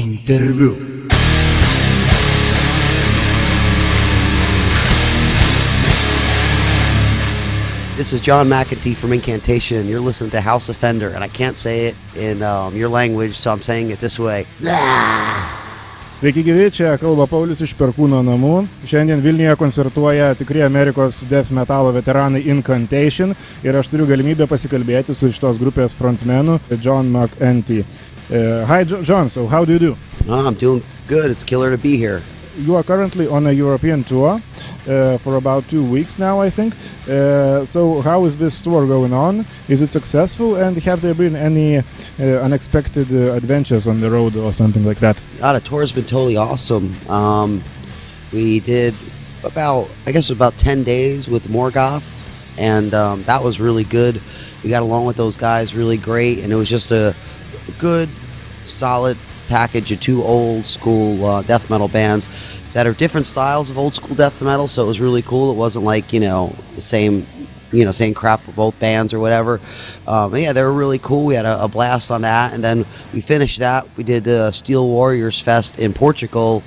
Interview. This is John McEntee from Incantation. You're listening to House Offender, and I can't say it in your language, so I'm saying it this way. Sveiki gyvi, čia kalba Paulius iš Perkūno namų. Šiandien Vilniuje koncertuoja tikri Amerikos death metalo veteranai INCANTATION ir aš turiu galimybę pasikalbėti su šitos grupės frontmenu John McEntee. Hi John, so how do you do? I'm doing good. It's killer to be here. You are currently on a European tour for about 2 weeks now, I think. So how is this tour going on? Is it successful? And have there been any unexpected adventures on the road or something like that? The tour has been totally awesome. We did about 10 days with Morgoth, and that was really good. We got along with those guys really great, and it was just a good, solid package of two old school death metal bands that are different styles of old school death metal, so it was really cool. It wasn't like, the same crap for both bands or whatever. Yeah, they were really cool. We had a blast on that, and then we finished that. We did the Steel Warriors Fest in Portugal,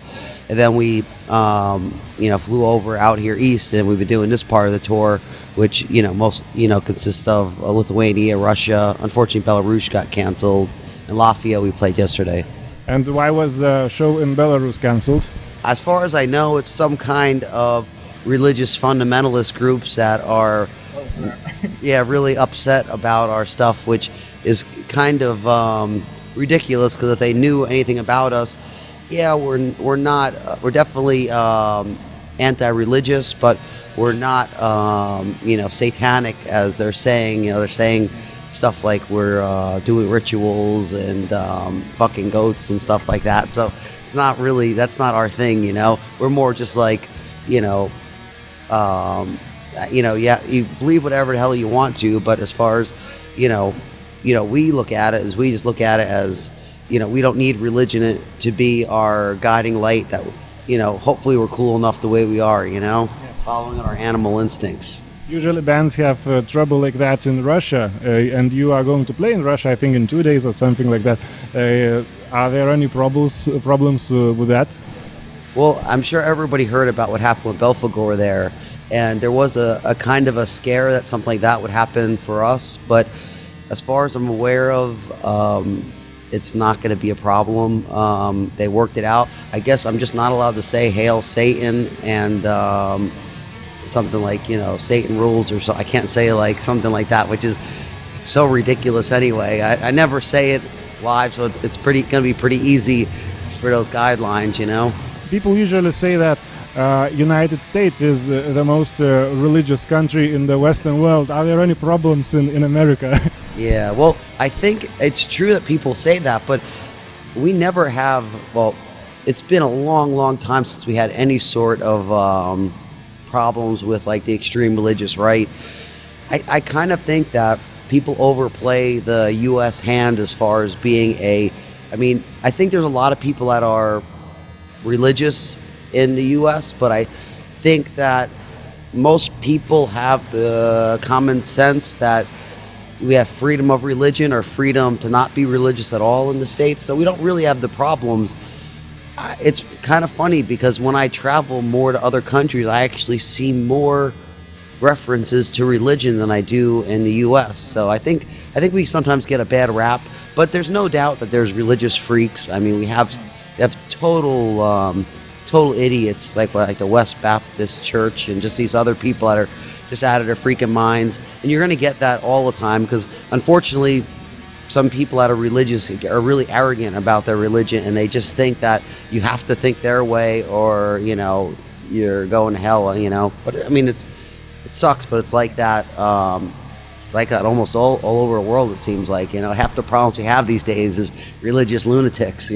and then we flew over out here east, and we've been doing this part of the tour, which consists of Lithuania, Russia. Unfortunately, Belarus got canceled, and Latvia we played yesterday. And why was the show in Belarus cancelled? As far as I know, it's some kind of religious fundamentalist groups that are really upset about our stuff, which is kind of ridiculous, because if they knew anything about us, we're definitely anti-religious, but we're not satanic, as they're saying. They're saying stuff like we're doing rituals and fucking goats and stuff like that. So that's not our thing, We're more just like, you believe whatever the hell you want to, but as far as, we look at it, we just look at it as, we don't need religion to be our guiding light, that, hopefully we're cool enough the way we are, following our animal instincts. Usually bands have trouble like that in Russia, and you are going to play in Russia, I think, in 2 days or something like that. Are there any problems with that? Well, I'm sure everybody heard about what happened with Belfagor there, and there was a kind of a scare that something like that would happen for us, but as far as I'm aware of, it's not going to be a problem. They worked it out. I guess I'm just not allowed to say Hail Satan and something like, Satan rules or so. I can't say like something like that, which is so ridiculous anyway. I never say it live, so it's going to be pretty easy for those guidelines, People usually say that United States is the most religious country in the Western world. Are there any problems in America? Yeah, well, I think it's true that people say that, but we never have, it's been a long, long time since we had any sort of problems with like the extreme religious right. I kind of think that people overplay the U.S. hand as far as being I think there's a lot of people that are religious in the U.S., but I think that most people have the common sense that we have freedom of religion or freedom to not be religious at all in the States, so we don't really have the problems. It's kind of funny because when I travel more to other countries, I actually see more references to religion than I do in the U.S. So I think we sometimes get a bad rap, but there's no doubt that there's religious freaks. I mean, we have total idiots like the West Baptist Church and just these other people that are just out of their freaking minds. And you're going to get that all the time because, unfortunately, some people that are religious are really arrogant about their religion, and they just think that you have to think their way or, you're going to hell, But, I mean, it sucks, but it's like that. It's like that almost all over the world, it seems like. Half the problems we have these days is religious lunatics,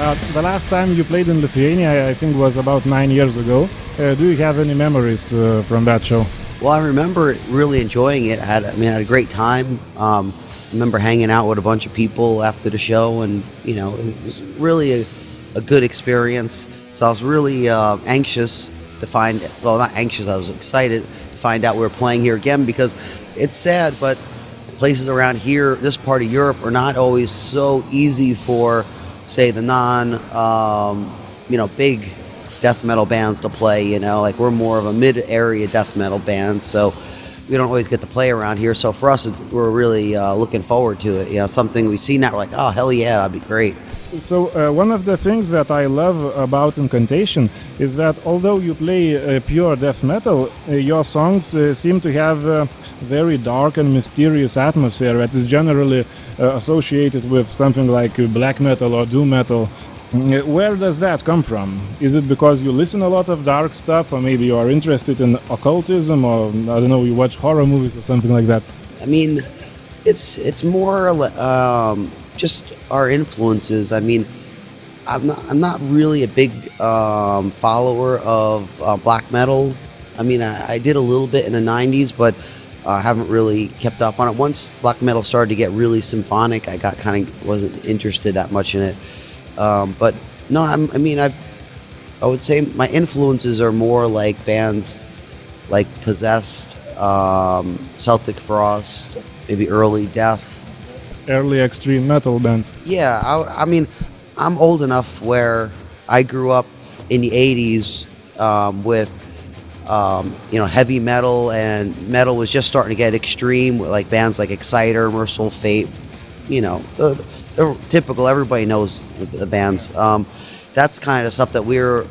The last time you played in Lithuania, I think, was about 9 years ago. Do you have any memories from that show? Well, I remember really enjoying it. I had a great time. I remember hanging out with a bunch of people after the show, and it was really a good experience. So I was really anxious to not anxious, I was excited to find out we were playing here again, because it's sad, but places around here, this part of Europe, are not always so easy for, say, the big death metal bands to play. Like, we're more of a mid-area death metal band, so we don't always get to play around here. So for us, we're really looking forward to it. Something we see now, we're like, oh, hell yeah, that'd be great. So one of the things that I love about Incantation is that although you play pure death metal, your songs seem to have a very dark and mysterious atmosphere that is generally associated with something like black metal or doom metal. Where does that come from? Is it because you listen a lot of dark stuff, or maybe you are interested in occultism, or I don't know, you watch horror movies or something like that? I mean, it's more just our influences. I mean, I'm not really a big follower of black metal. I mean, I did a little bit in the 90s, but I haven't really kept up on it. Once black metal started to get really symphonic, I wasn't interested that much in it. But no, I would say my influences are more like bands like Possessed, Celtic Frost, maybe early Death. Early extreme metal bands. Yeah, I mean, I'm old enough where I grew up in the 80s with, heavy metal, and metal was just starting to get extreme, with like bands like Exciter, Merciful Fate, they're typical, everybody knows the bands. That's kind of stuff that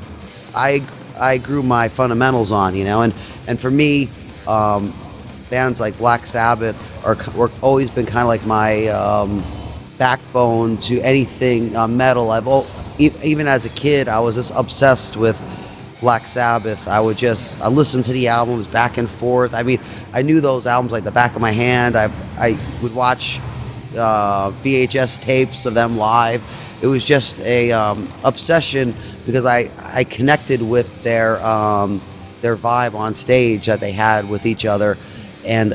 I grew my fundamentals on, and for me, bands like Black Sabbath were always been kind of like my backbone to anything metal. Even as a kid, I was just obsessed with Black Sabbath. I listened to the albums back and forth. I mean, I knew those albums like the back of my hand. I would watch VHS tapes of them live. It was just a obsession, because I connected with their vibe on stage that they had with each other. And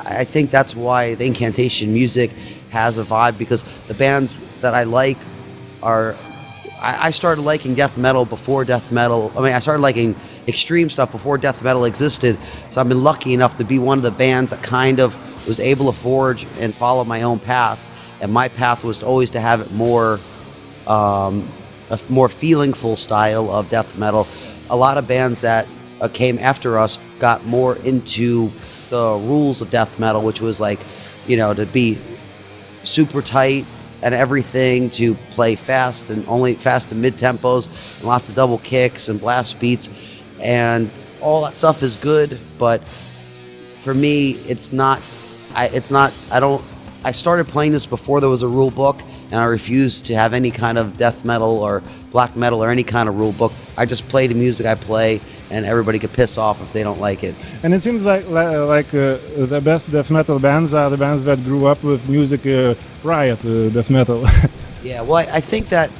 I think that's why the Incantation music has a vibe, because the bands that I like I started liking death metal before death metal. I started liking extreme stuff before death metal existed. So I've been lucky enough to be one of the bands that kind of was able to forge and follow my own path. And my path was always to have it more, a more feelingful style of death metal. A lot of bands that came after us got more into the rules of death metal, which was like, to be super tight and everything, to play fast and only fast and mid tempos, and lots of double kicks and blast beats, and all that stuff is good. But for me, I started playing this before there was a rule book, and I refused to have any kind of death metal or black metal or any kind of rule book. I just play the music I play, and everybody could piss off if they don't like it. And it seems like the best death metal bands are the bands that grew up with music prior to death metal. Yeah, well, I think that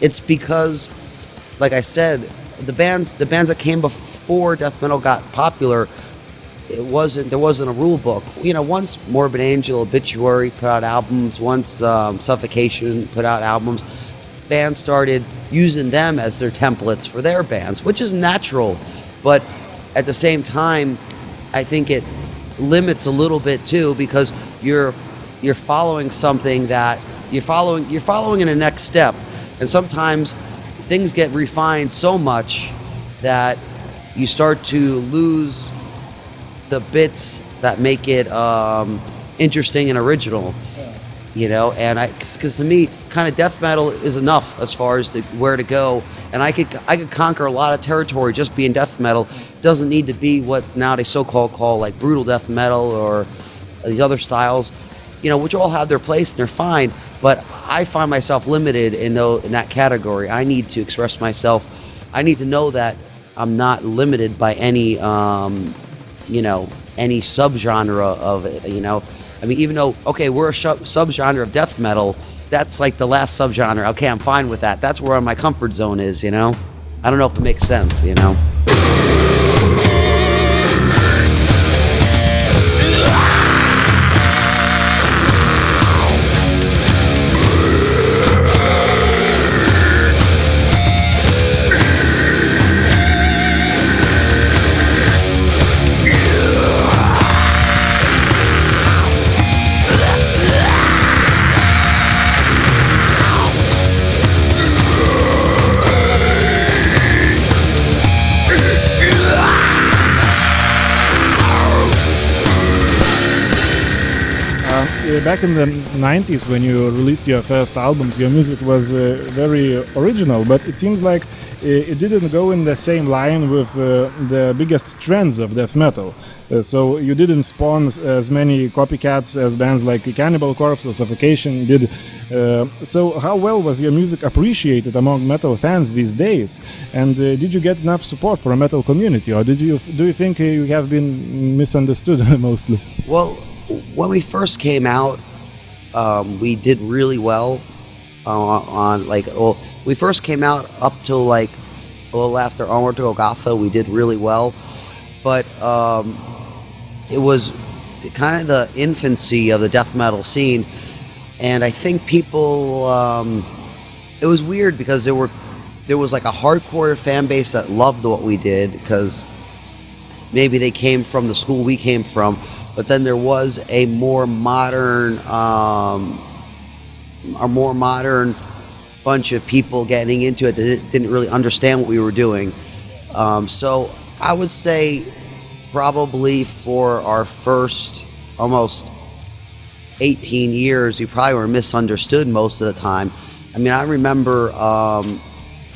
it's because, like I said, the bands that came before death metal got popular, there wasn't a rule book. Once Morbid Angel, Obituary put out albums, once Suffocation put out albums, bands started using them as their templates for their bands, which is natural. But at the same time, I think it limits a little bit too, because you're following something that you're following in the next step, and sometimes things get refined so much that you start to lose the bits that make it interesting and original. And because to me, kind of death metal is enough as far as where to go, and I could conquer a lot of territory just being death metal. It doesn't need to be what nowadays so-called call like brutal death metal or these other styles, which all have their place and they're fine. But I find myself limited in that category. I need to express myself. I need to know that I'm not limited by any any subgenre of it. Even though, okay, we're a subgenre of death metal, that's like the last subgenre. Okay, I'm fine with that. That's where my comfort zone is, you know? I don't know if it makes sense, you know? Back in the 90s, when you released your first albums, your music was very original, but it seems like it didn't go in the same line with the biggest trends of death metal. So you didn't spawn as many copycats as bands like Cannibal Corpse or Suffocation did. So how well was your music appreciated among metal fans these days? And did you get enough support for a metal community, or do you think you have been misunderstood mostly? Well, when we first came out, we did really well we first came out up till like a little after Onward to Golgotha. We did really well, but it was kind of the infancy of the death metal scene, and I think people, it was weird because there was like a hardcore fan base that loved what we did because maybe they came from the school we came from. But then there was a more modern bunch of people getting into it that didn't really understand what we were doing. So I would say probably for our first almost 18 years, we probably were misunderstood most of the time. I mean, I remember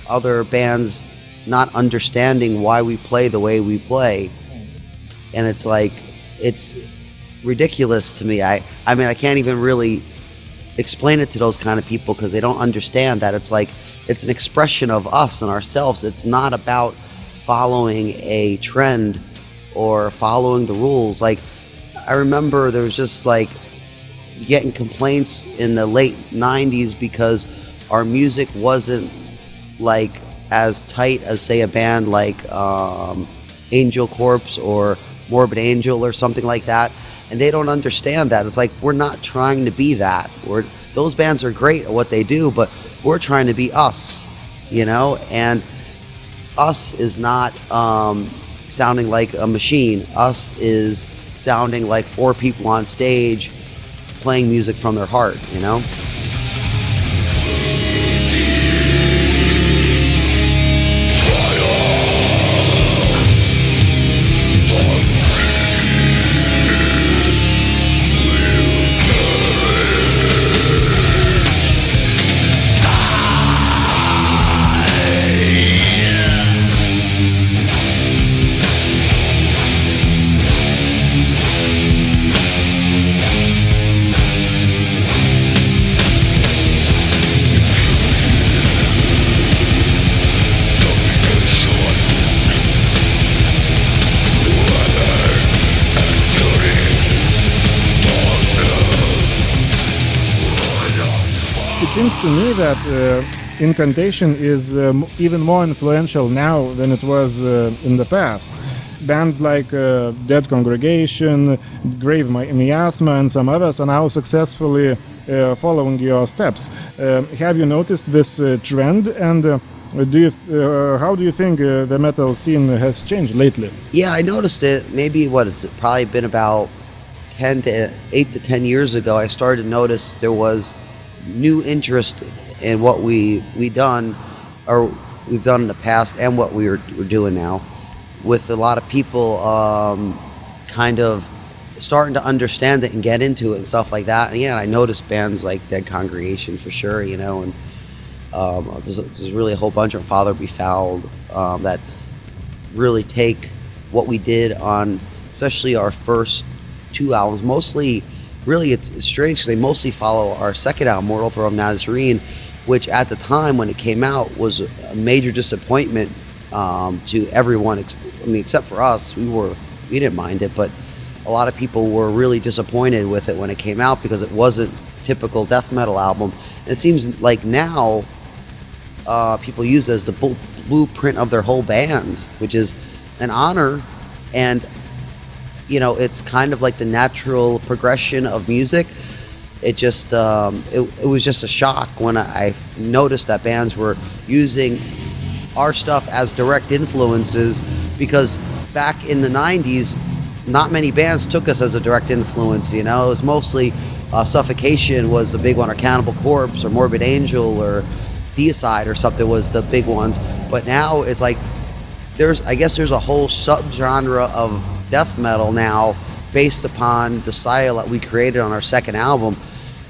other bands not understanding why we play the way we play. And it's like, it's ridiculous to me. I mean, I can't even really explain it to those kind of people because they don't understand that it's like, it's an expression of us and ourselves. It's not about following a trend or following the rules. Like, I remember there was just like getting complaints in the late 90s because our music wasn't like as tight as, say, a band like Angel Corpse or Morbid Angel or something like that, and they don't understand that. It's like, we're not trying to be that. Those bands are great at what they do, but we're trying to be us, you know. And us is not sounding like a machine. Us is sounding like four people on stage playing music from their heart, you know. It seems to me that Incantation is even more influential now than it was in the past. Bands like Dead Congregation, Grave Miasma, and some others are now successfully following your steps. Have you noticed this trend, and how do you think the metal scene has changed lately? Yeah, I noticed it. Maybe it's probably been about 8 to 10 years ago. I started to notice there was new interest in what we've done in the past and what we're doing now, with a lot of people kind of starting to understand it and get into it and stuff like that. And yeah, I noticed bands like Dead Congregation for sure, you know, and there's really a whole bunch of Father Be Fouled that really take what we did on, especially our first two albums, mostly. Really, it's strange because they mostly follow our second album, Mortal Throw of Nazarene, which at the time when it came out was a major disappointment to everyone. I mean, except for us, we didn't mind it, but a lot of people were really disappointed with it when it came out because it wasn't typical death metal album. And it seems like now people use it as the blueprint of their whole band, which is an honor. And it's kind of like the natural progression of music. It just it was just a shock when I noticed that bands were using our stuff as direct influences, because back in the 90s not many bands took us as a direct influence. It was mostly Suffocation was the big one, or Cannibal Corpse, or Morbid Angel, or Deicide or something was the big ones. But now it's like there's a whole subgenre of death metal now based upon the style that we created on our second album,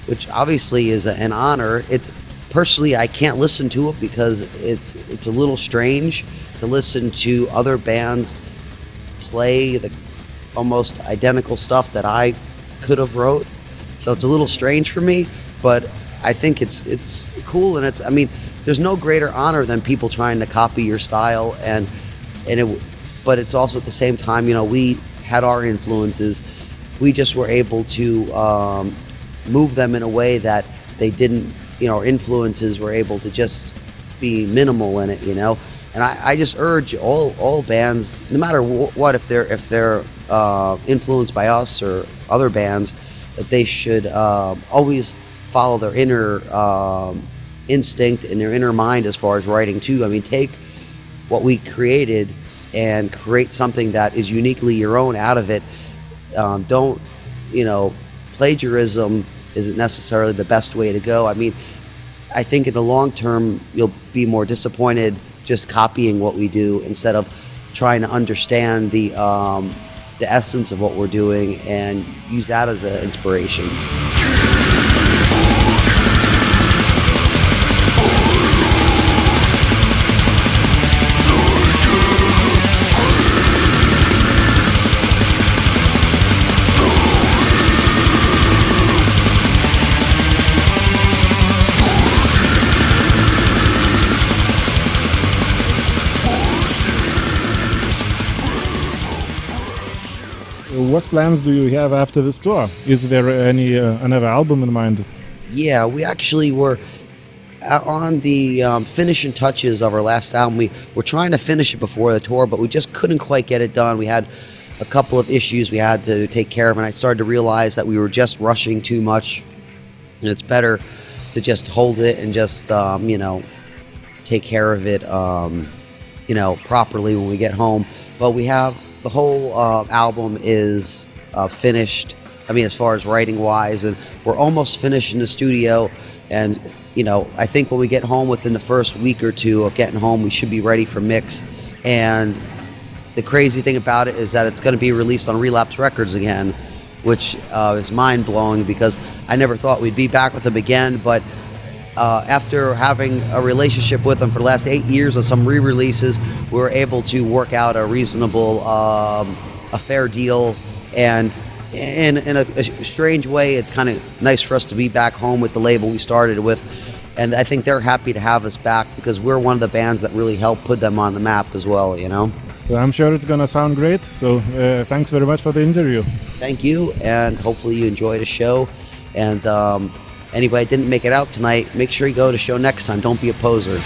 which obviously is an honor. It's personally, I can't listen to it because it's a little strange to listen to other bands play the almost identical stuff that I could have wrote. So it's a little strange for me, but I think it's cool, and there's no greater honor than people trying to copy your style, but it's also at the same time, we had our influences. We just were able to move them in a way that they didn't, our influences were able to just be minimal in it, And I just urge all bands, no matter what, if they're influenced by us or other bands, that they should always follow their inner instinct and their inner mind as far as writing too. Take what we created and create something that is uniquely your own out of it. Don't, plagiarism isn't necessarily the best way to go. I think in the long term, you'll be more disappointed just copying what we do instead of trying to understand the essence of what we're doing and use that as an inspiration. What plans do you have after this tour? Is there any another album in mind? Yeah, we actually were on the finishing touches of our last album. We were trying to finish it before the tour, but we just couldn't quite get it done. We had a couple of issues we had to take care of, and I started to realize that we were just rushing too much, and it's better to just hold it and just take care of it properly when we get home. But we have the whole album is finished, as far as writing wise, and we're almost finished in the studio. And I think when we get home, within the first week or two of getting home, we should be ready for mix. And the crazy thing about it is that it's going to be released on Relapse Records again, which is mind-blowing, because I never thought we'd be back with them again. But after having a relationship with them for the last 8 years on some re-releases, we were able to work out a reasonable, a fair deal. And in a strange way, it's kind of nice for us to be back home with the label we started with. And I think they're happy to have us back, because we're one of the bands that really helped put them on the map as well, Well, I'm sure it's going to sound great. So thanks very much for the interview. Thank you, and hopefully you enjoy the show. And anybody didn't make it out tonight, make sure you go to the show next time. Don't be a poser.